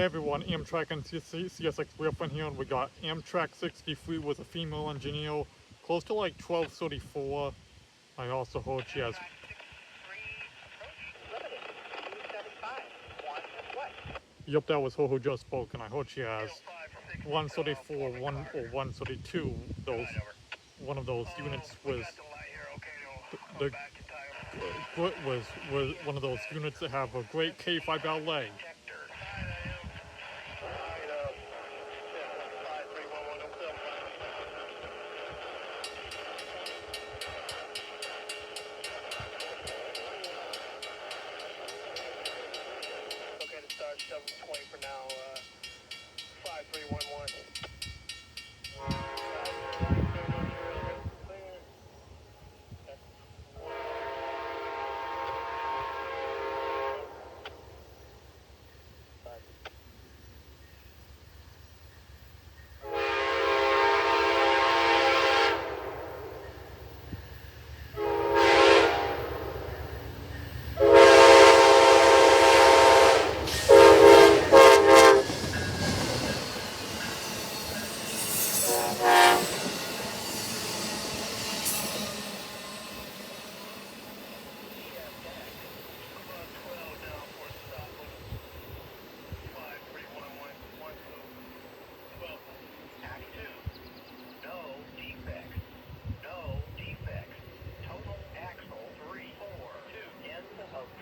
Hey everyone, Amtrak and CSX Real here, and we got Amtrak 63 with a female engineer, close to like 1234. I also heard she has... Yep, that was her who just spoke, and I heard she has 134, 132. Those, one of those units was was one of those units that have a great K5 ballet. Okay to start 720 for now, 5311.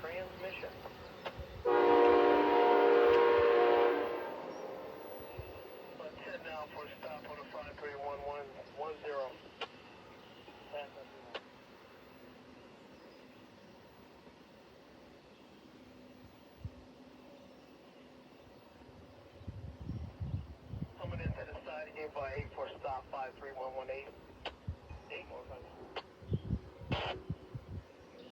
Transmission. Let's head now for a stop on a 531110. Coming into the side again by 8 for stop 5311.